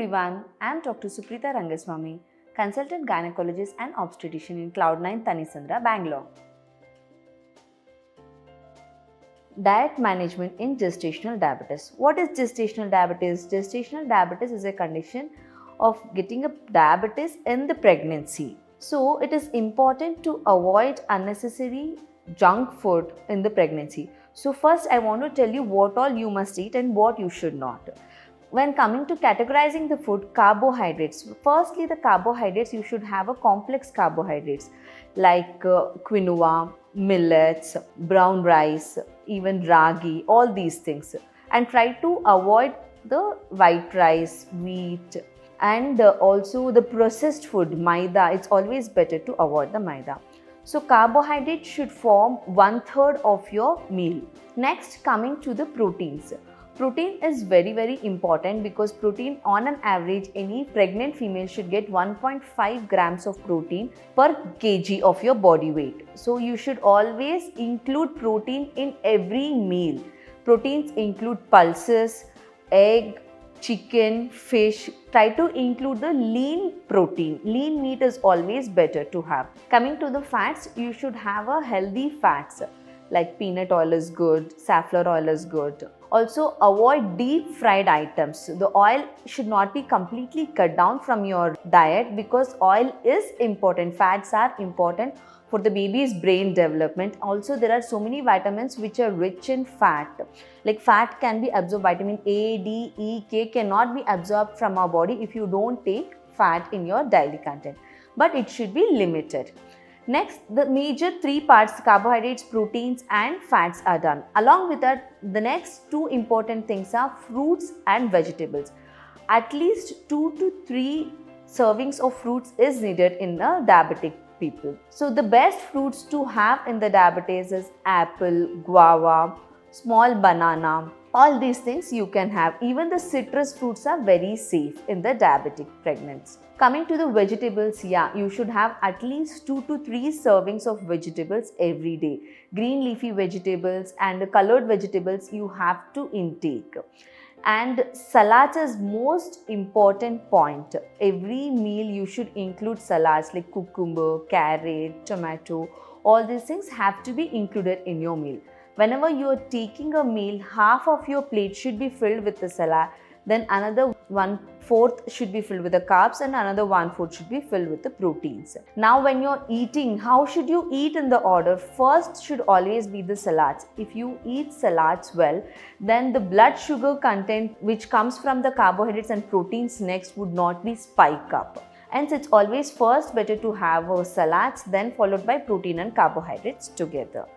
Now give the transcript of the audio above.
everyone, I am Dr. Supritha Rangaswamy, consultant gynecologist and obstetrician in Cloudnine, Thanisandra, Bangalore. Diet management in gestational diabetes. What is gestational diabetes? Gestational diabetes is a condition of getting a diabetes in the pregnancy. So it is important to avoid unnecessary junk food in the pregnancy. So first I want to tell you what all you must eat and what you should not. When coming to categorizing the food, carbohydrates. Firstly, the carbohydrates, you should have a complex carbohydrates like quinoa, millets, brown rice, even ragi, all these things. And try to avoid the white rice, wheat, and also the processed food, maida. It's always better to avoid the maida. So carbohydrates should form 1/3 of your meal. Next, coming to the proteins. Protein is very important because protein, on an average, any pregnant female should get 1.5 grams of protein per kg of your body weight. So you should always include protein in every meal. Proteins include pulses, egg, chicken, fish. Try to include the lean protein. Lean meat is always better to have. Coming to the fats, you should have a healthy fats like peanut oil is good, safflower oil is good. Also avoid deep fried items. The oil should not be completely cut down from your diet because oil is important. Fats are important for the baby's brain development. Also, there are so many vitamins which are rich in fat. Like fat can be absorbed, vitamin A, D, E, K cannot be absorbed from our body if you don't take fat in your daily content. But it should be limited. Next, the major three parts, carbohydrates, proteins and fats are done. Along with that, the next two important things are fruits and vegetables. At least 2 to 3 servings of fruits is needed in the diabetic people. So the best fruits to have in the diabetes is apple, guava, small banana. All these things you can have. Even the citrus fruits are very safe in the diabetic pregnancy. Coming to the vegetables, you should have at least 2 to 3 servings of vegetables every day. Green leafy vegetables and colored vegetables you have to intake. And salads is most important point. Every meal you should include salads like cucumber, carrot, tomato. All these things have to be included in your meal. Whenever you are taking a meal, half of your plate should be filled with the salad. Then another 1/4 should be filled with the carbs and another 1/4 should be filled with the proteins. Now when you're eating, how should you eat in the order? First should always be the salads. If you eat salads well, then the blood sugar content which comes from the carbohydrates and proteins next would not be spike up. Hence it's always first better to have salads, then followed by protein and carbohydrates together.